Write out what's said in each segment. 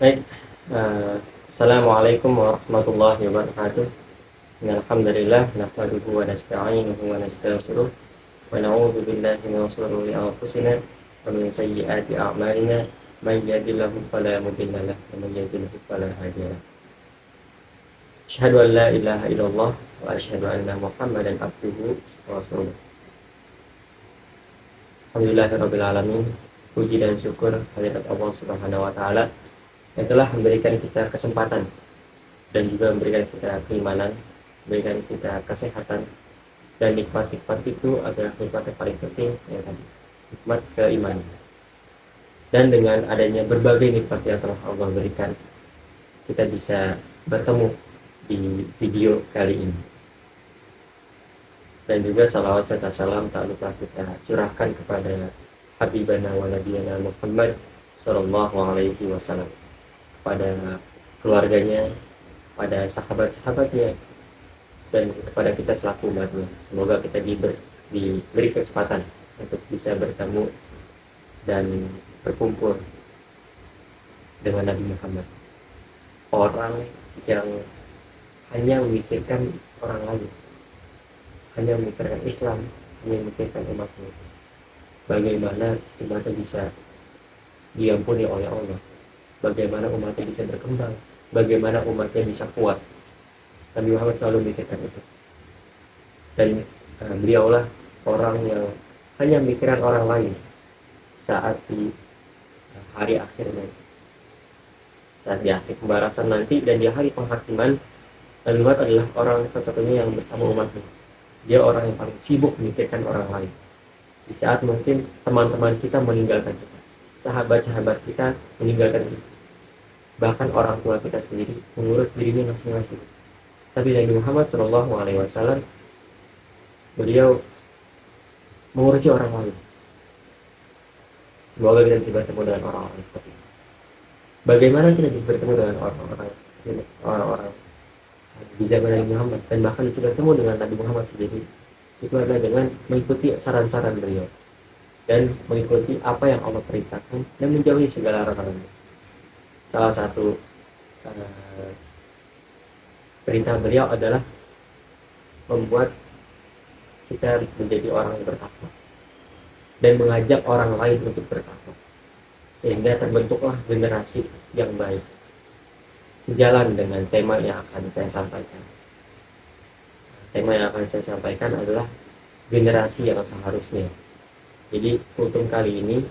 Baik, Assalamualaikum warahmatullahi wabarakatuh. Alhamdulillah, nahmaduhu wa nasta'inuhu wa nastaghfiruh wa na'udzu billahi min shururi anfusina wa min sayyiati a'malina. May yahdihillahu fala mudilla lahu wa may yudlil fala hadiya lahu. Asyhadu an la ilaha illallah wa asyhadu anna Muhammadan abduhu wa rasuluh. Alhamdulillahirabbil alamin. Puji dan syukur kehadirat Allah Subhanahu wa taala yang telah memberikan kita kesempatan dan juga memberikan kita keimanan, memberikan kita kesehatan, dan nikmat-nikmat itu adalah nikmat yang paling penting, yang tadi nikmat keimanan. Dan dengan adanya berbagai nikmat yang telah Allah berikan, kita bisa bertemu di video kali ini. Dan juga salawat serta salam tak lupa kita curahkan kepada Habibana wa Nabiyana Muhammad sallallahu alaihi wasallam, pada keluarganya, pada sahabat-sahabatnya, dan kepada kita selaku umatnya. Semoga kita diberi kesempatan untuk bisa bertemu dan berkumpul dengan Nabi Muhammad, orang yang hanya memikirkan orang lain, hanya memikirkan Islam, hanya memikirkan umatnya. Bagaimana umatnya bisa diampuni oleh Allah, bagaimana umatnya bisa berkembang, bagaimana umatnya bisa kuat. Nabi Muhammad selalu memikirkan itu. Dan beliaulah orang yang hanya memikirkan orang lain saat di hari akhirnya, saat di akhir pembalasan nanti dan di hari penghakiman. Nabi Muhammad adalah orang satu-satunya yang bersama umatnya. Dia orang yang paling sibuk memikirkan orang lain. Di saat mungkin teman-teman kita meninggalkan kita, sahabat-sahabat kita meninggalkan kita, bahkan orang tua kita sendiri mengurus dirinya masing-masing. Tapi Nabi Muhammad SAW, beliau mengurusi orang lain. Semoga kita bisa bertemu dengan orang-orang seperti itu. Bagaimana kita bisa bertemu dengan orang-orang di zaman Nabi Muhammad, dan bahkan bisa bertemu dengan Nabi Muhammad sendiri? Itu adalah dengan mengikuti saran-saran beliau dan mengikuti apa yang Allah perintahkan dan menjauhi segala larangan. Salah satu perintah beliau adalah membuat kita menjadi orang yang bertakwa dan mengajak orang lain untuk bertakwa, sehingga terbentuklah generasi yang baik, sejalan dengan tema yang akan saya sampaikan. Tema yang akan saya sampaikan adalah generasi yang seharusnya. Jadi untuk kali ini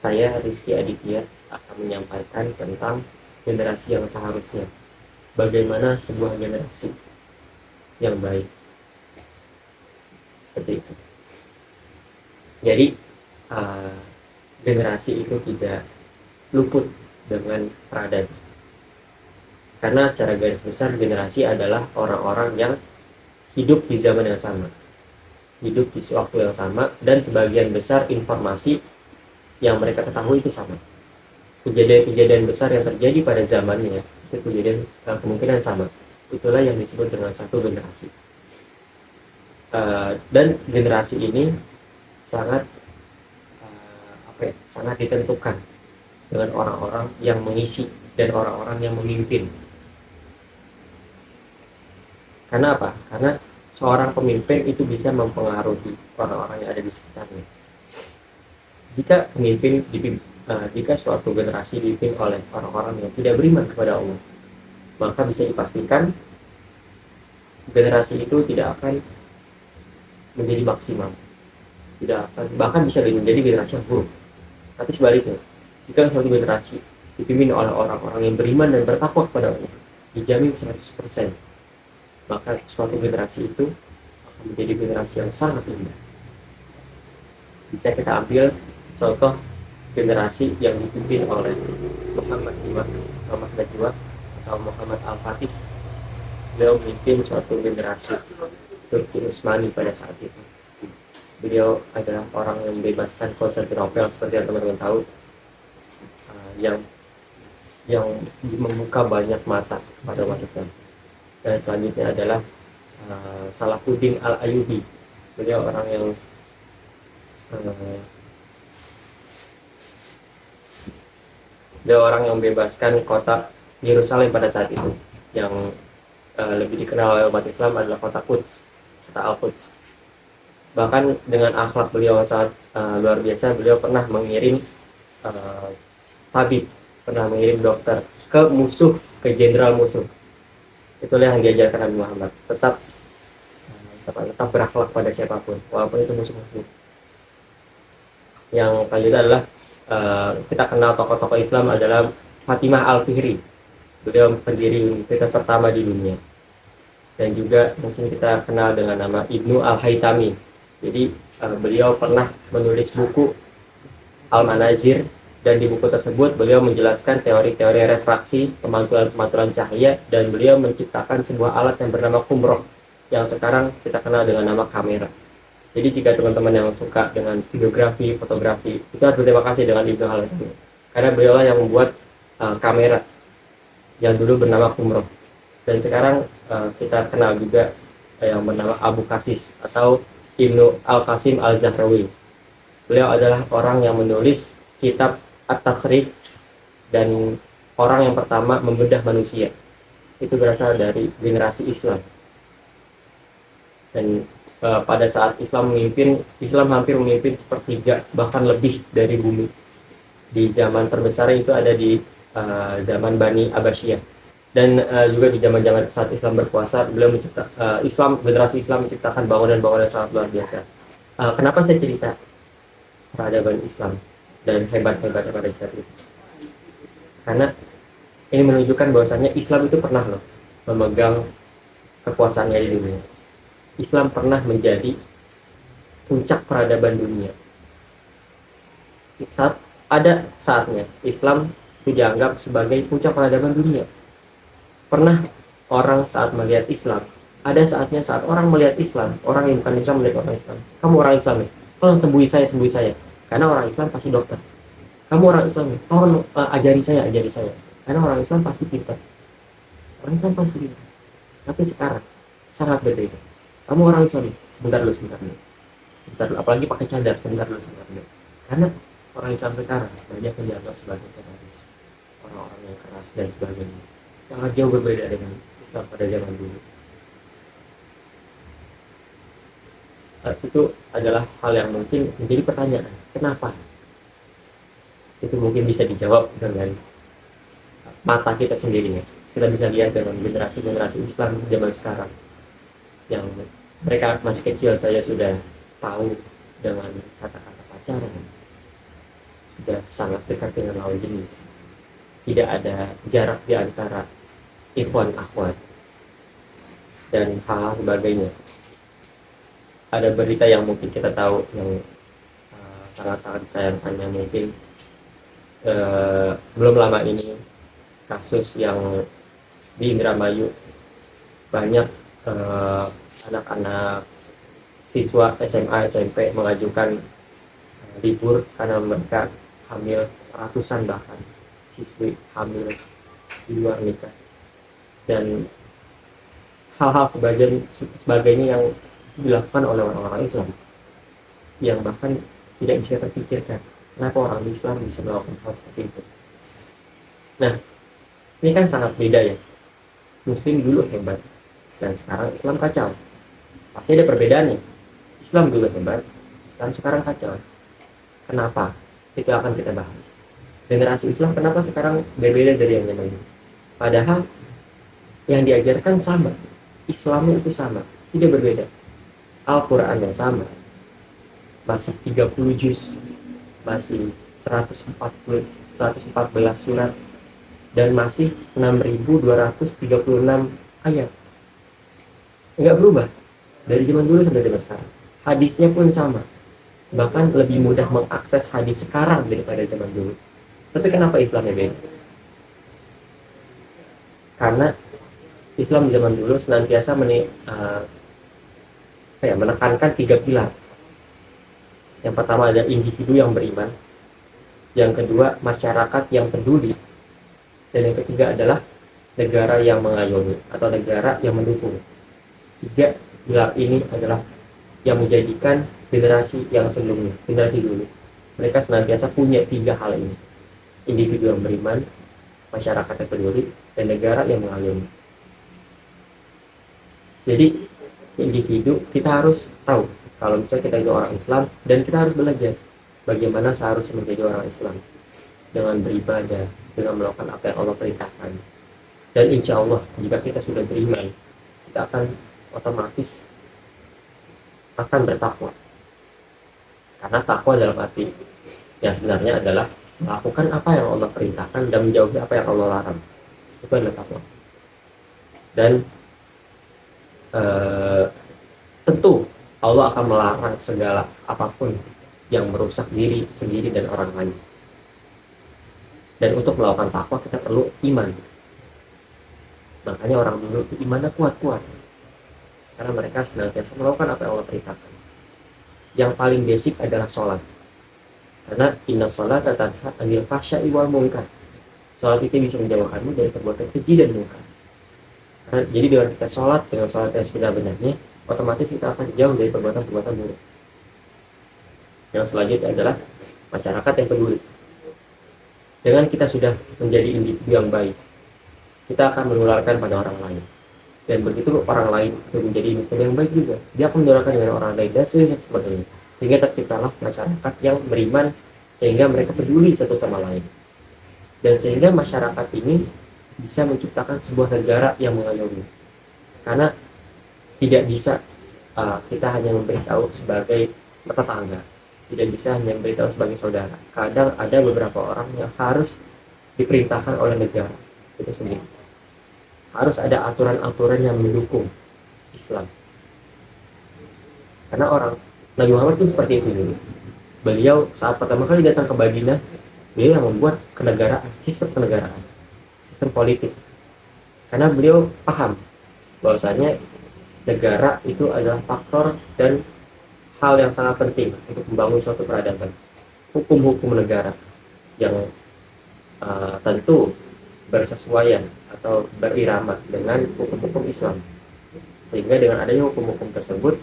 saya Rizky Aditya akan menyampaikan tentang generasi yang seharusnya. Bagaimana sebuah generasi yang baik. Seperti itu. Jadi generasi itu tidak luput dengan peradaban. Karena secara garis besar generasi adalah orang-orang yang hidup di zaman yang sama, hidup di waktu yang sama, dan sebagian besar informasi yang mereka ketahui itu sama. Kejadian-kejadian besar yang terjadi pada zamannya itu kejadian kemungkinan sama. Itulah yang disebut dengan satu generasi. Dan generasi ini sangat sangat ditentukan dengan orang-orang yang mengisi dan orang-orang yang memimpin. Karena apa? Karena seorang pemimpin itu bisa mempengaruhi orang-orang yang ada di sekitarnya. Jika suatu generasi dipimpin oleh orang-orang yang tidak beriman kepada Allah, maka bisa dipastikan generasi itu tidak akan menjadi maksimal, tidak akan, bahkan bisa menjadi generasi yang buruk. Tapi sebaliknya, jika suatu generasi dipimpin oleh orang-orang yang beriman dan bertakwa kepada Allah, dijamin 100%, maka suatu generasi itu akan menjadi generasi yang sangat indah. Bisa kita ambil contoh generasi yang dipimpin oleh Muhammad Najwa atau Muhammad Al-Fatih. Beliau memimpin suatu generasi Turki Utsmani pada saat itu. Beliau adalah orang yang membebaskan Konstantinopel seperti yang teman-teman tahu, yang membuka banyak mata pada umat Islam. Dan selanjutnya adalah Salahuddin Al-Ayyubi. Beliau orang yang Beliau orang yang membebaskan kota Yerusalem pada saat itu, yang lebih dikenal oleh umat Islam adalah kota Quds, kota Al-Quds. Bahkan dengan akhlak beliau yang sangat luar biasa, beliau pernah mengirim tabib, pernah mengirim dokter ke musuh, ke jenderal musuh. Itulah yang diajarkan Nabi Muhammad, tetap berakhlak pada siapapun walaupun itu musuh muslim. Yang selanjutnya adalah kita kenal tokoh-tokoh Islam adalah Fatimah Al-Fihri. Beliau pendiri universitas pertama di dunia. Dan juga mungkin kita kenal dengan nama Ibnu Al-Haytami. Jadi beliau pernah menulis buku Al-Manazir, dan di buku tersebut beliau menjelaskan teori-teori refraksi, pemantulan cahaya, dan beliau menciptakan sebuah alat yang bernama kumroh, yang sekarang kita kenal dengan nama kamera. Jadi jika teman-teman yang suka dengan videografi, fotografi, itu harus berterima kasih dengan Ibnu Al-Haytami, karena beliau yang membuat kamera yang dulu bernama kumroh. Dan sekarang kita kenal juga yang bernama Abu Qasis atau Ibnu Al-Qasim Al-Zahrawi. Beliau adalah orang yang menulis kitab At-Tasrif dan orang yang pertama membedah manusia. Itu berasal dari generasi Islam. Dan pada saat Islam hampir memimpin sepertiga bahkan lebih dari bumi. Di zaman terbesar itu ada di zaman Bani Abbasiyah. Dan juga di zaman-zaman saat Islam berkuasa, beliau generasi Islam menciptakan bangunan-bangunan sangat luar biasa. Kenapa saya cerita peradaban Islam dan hebat-hebatnya pada saat itu? Karena ini menunjukkan bahwasannya Islam itu pernah loh memegang kekuasaannya di dunia. Islam pernah menjadi puncak peradaban dunia. Ada saatnya Islam itu dianggap sebagai puncak peradaban dunia. Pernah orang saat melihat Islam, ada saatnya saat orang melihat Islam, orang yang bukan Islam melihat orang Islam. Kamu orang Islam ya? Tolong sembuhi saya. Karena orang Islam pasti dokter. Kamu orang Islam ya? Tolong ajari saya. Karena orang Islam pasti pintar. Orang Islam pasti pintar. Tapi sekarang sangat berbeda. Kamu orang Islam ya? Sebentar dulu. Apalagi pakai cadar, sebentar dulu. Karena orang Islam sekarang banyak yang dianggap sebagai teroris, orang-orang yang keras dan sebagainya. Sangat jauh berbeda dengan Islam pada zaman dulu. Itu adalah hal yang mungkin menjadi pertanyaan, kenapa? Itu mungkin bisa dijawab dengan mata kita sendiri ya. Kita bisa lihat dengan generasi Islam zaman sekarang, yang mereka masih kecil saya sudah tahu dengan kata-kata pacaran, sudah sangat dekat dengan lawan jenis, tidak ada jarak di antara ikhwan akhwat dan hal-hal sebagainya. Ada berita yang mungkin kita tahu yang sangat-sangat disayangkannya, mungkin belum lama ini kasus yang di Indramayu banyak anak-anak siswa SMA SMP mengajukan libur karena mereka hamil, ratusan bahkan siswi hamil di luar nikah, dan hal-hal sebagainya yang dilakukan oleh orang-orang Islam yang bahkan tidak bisa terpikirkan. Kenapa orang Islam bisa melakukan hal seperti itu? Nah, ini kan sangat beda ya. Muslim dulu hebat dan sekarang Islam kacau. Pasti ada perbedaannya. Islam dulu hebat, Islam sekarang kacau. Kenapa? Itu akan kita bahas. Generasi Islam kenapa sekarang berbeda dari yang zaman dulu? Padahal yang diajarkan sama, Islam itu sama, tidak berbeda. Al-Quran yang sama, masih 30 juz, masih 114 surat, dan masih 6.236 ayat. Enggak berubah dari zaman dulu sampai zaman sekarang. Hadisnya pun sama, bahkan lebih mudah mengakses hadis sekarang daripada zaman dulu. Tapi kenapa Islamnya beda? Karena Islam di zaman dulu senantiasa menekankan 3 pilar. Yang pertama ada individu yang beriman, yang kedua masyarakat yang peduli, dan yang ketiga adalah negara yang mengayomi atau negara yang mendukung. 3 pilar ini adalah yang menjadikan generasi yang sebelumnya, generasi dulu, mereka senantiasa punya 3 hal ini. individu yang beriman, masyarakat yang peduli, dan negara yang mengayomi. Jadi individu kita harus tahu kalau misalnya kita itu orang Islam, dan kita harus belajar bagaimana seharusnya menjadi orang Islam dengan beribadah, dengan melakukan apa yang Allah perintahkan. Dan insya Allah jika kita sudah beriman, kita akan otomatis akan bertakwa. Karena takwa dalam arti yang sebenarnya adalah melakukan apa yang Allah perintahkan dan menjauhi apa yang Allah larang. Itu adalah takwa. Dan tentu Allah akan melarang segala apapun yang merusak diri sendiri dan orang lain. Dan untuk melakukan takwa kita perlu iman. Makanya orang dulu itu imannya kuat-kuat, karena mereka senantiasa melakukan apa yang Allah perintahkan. Yang paling basic adalah sholat, karena inna sholata tanha 'anil fahsya'i wal munkar. Sholat itu bisa menjauhkanmu dari perbuatan keji dan munkar. Jadi dengan kita sholat dengan sholat yang sebenar-benarnya, otomatis kita akan jauh dari perbuatan-perbuatan buruk. Yang selanjutnya adalah masyarakat yang peduli. Dengan kita sudah menjadi individu yang baik, kita akan menularkan pada orang lain. Dan begitu orang lain itu menjadi individu yang baik juga, dia akan menularkan dengan orang lain dan sebagainya. Sehingga terciptalah masyarakat yang beriman, sehingga mereka peduli satu sama lain. Dan sehingga masyarakat ini bisa menciptakan sebuah negara yang mengayomi. Karena tidak bisa kita hanya memberitahu sebagai tetangga, tidak bisa hanya memberitahu sebagai saudara. Kadang ada beberapa orang yang harus diperintahkan oleh negara itu sendiri. Harus ada aturan-aturan yang mendukung Islam. Karena orang Nabi Muhammad pun seperti itu dulu. Beliau saat pertama kali datang ke Madinah, beliau yang membuat kenegaraan, sistem kenegaraan, sistem politik. Karena beliau paham bahwasanya negara itu adalah faktor dan hal yang sangat penting untuk membangun suatu peradaban. Hukum-hukum negara yang tentu bersesuaian atau berirama dengan hukum-hukum Islam, sehingga dengan adanya hukum-hukum tersebut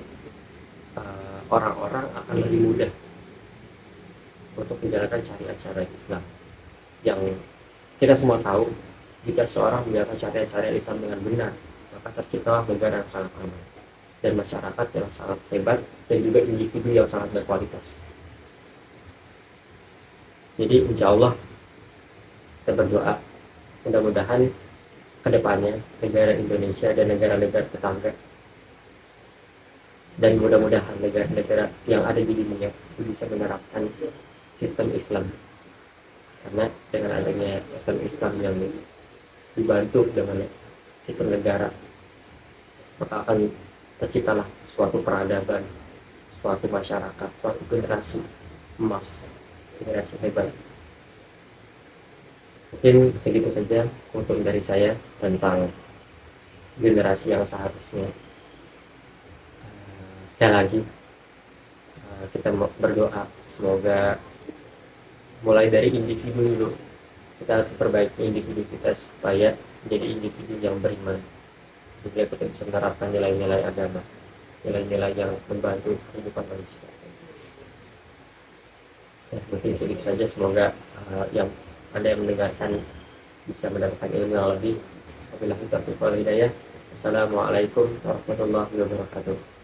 orang-orang akan lebih mudah untuk menjalankan syariat-syariat Islam. Yang kita semua tahu, jika seorang menjalankan syariat-syariat Islam dengan benar, maka terciptalah negara yang sangat aman dan masyarakat yang sangat hebat dan juga individu yang sangat berkualitas. Jadi insya Allah kita berdoa mudah-mudahan kedepannya negara Indonesia dan negara-negara tetangga, dan mudah-mudahan negara-negara yang ada di dunia itu bisa menerapkan sistem Islam. Karena dengan adanya sistem Islam yang dibantu dengan sistem negara, maka akan terciptalah suatu peradaban, suatu masyarakat, suatu generasi emas, generasi hebat. Mungkin segitu saja untuk dari saya tentang generasi yang seharusnya. Sekali lagi kita berdoa semoga mulai dari individu dulu, kita harus perbaiki individu kita supaya menjadi individu yang beriman, sehingga kita bisa menerapkan nilai-nilai agama, nilai-nilai yang membantu kehidupan manusia. Ya, mungkin segitu saja. Semoga yang Anda yang mendengarkan bisa mendapatkan ilmu yang lebih. Wabillahi taufiq wal hidayah. Assalamualaikum warahmatullahi wabarakatuh.